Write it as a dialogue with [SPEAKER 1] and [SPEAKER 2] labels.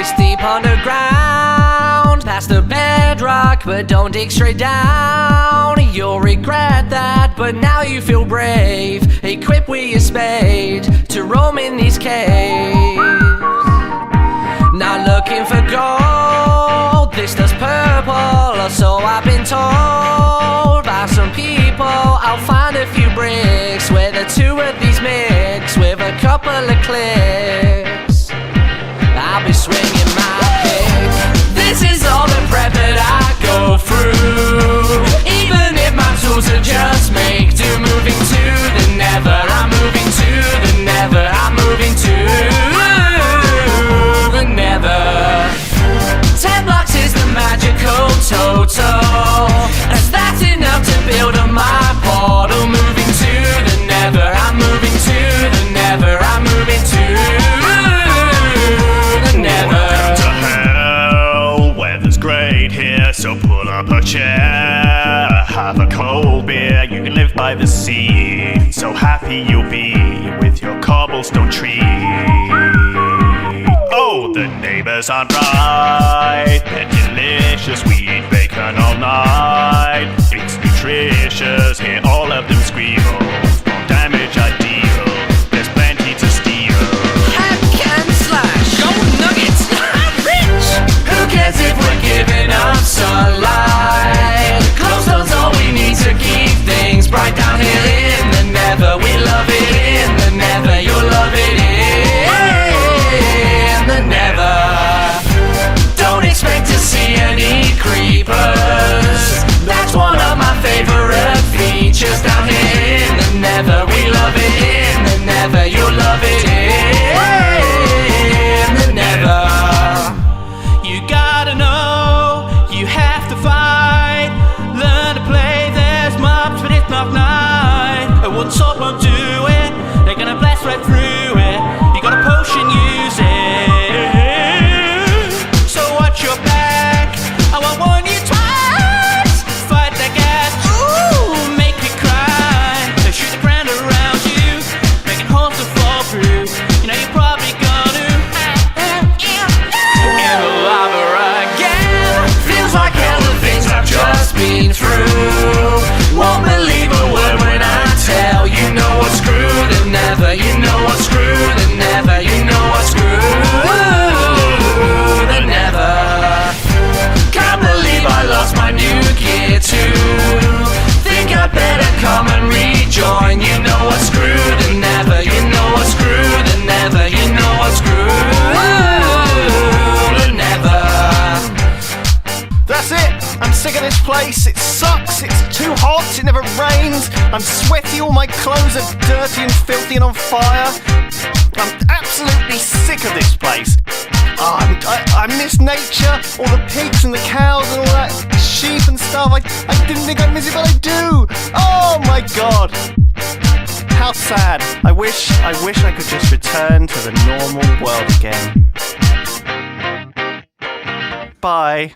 [SPEAKER 1] It's deep underground, past the bedrock, but don't dig straight down. You'll regret that, but now you feel brave, equipped with your spade to roam in these caves. Not looking for gold, this does purple, or so I've been told by some people. I'll find a few bricks where the two of these mix with a couple of clicks. I'll be swinging my pick. This is all the prep that I go through. Even if my tools are just make do. Moving to the never, I'm moving to the never, I'm moving to the never. 10 blocks is the magical total, as that's enough to build on my portal. Moving to the never, I'm moving to the never, I'm moving to the never.
[SPEAKER 2] Welcome to hell, weather's great here, so pull up a chair, have a cold beer. You can live by the sea, so happy you'll be with your cobblestone tree. Oh, the neighbors aren't right, they're delicious. We eat bacon all night, it's nutritious. Hear all of them scream, oh, small damage I deal, there's plenty to steal.
[SPEAKER 1] Hack and slash, gold nuggets, rich. Who cares if we're giving up sunlight? Globestone's all we need to keep things bright down here in the nether. We love it in the nether, you'll love it in the nether. Don't expect to see any creepers, that's one of my favorite features down here in the nether. We love it in the nether, you'll love it in the nether. You gotta know, you have to fight, learn to play, there's mobs but it's not night. A wood sword won't do it, they're gonna blast right through it. You got a potion, use it. So watch your back, I won't warn you twice. Fight the gas, ooh, make you cry. They shoot the ground around you, making holes to fall through. You know you're probably gonna in the lava again. Feels like hell the things I've just been through. Won't believe a word when I tell you know what's screwed and never. You know what's screwed and never. You know what's screwed and never. Can't believe I lost my new gear too. Think I'd better come and rejoin. You know what's screwed and never. You know what's screwed and never. You know what's screwed and never.
[SPEAKER 2] That's it! I'm sick of this place, it sucks, it's too hot, it never rains, I'm sweaty, all my clothes are dirty and filthy and on fire. I'm absolutely sick of this place. I miss nature, all the pigs and the cows and all that sheep and stuff. I didn't think I'd miss it, but I do! Oh my god! How sad. I wish I could just return to the normal world again. Bye.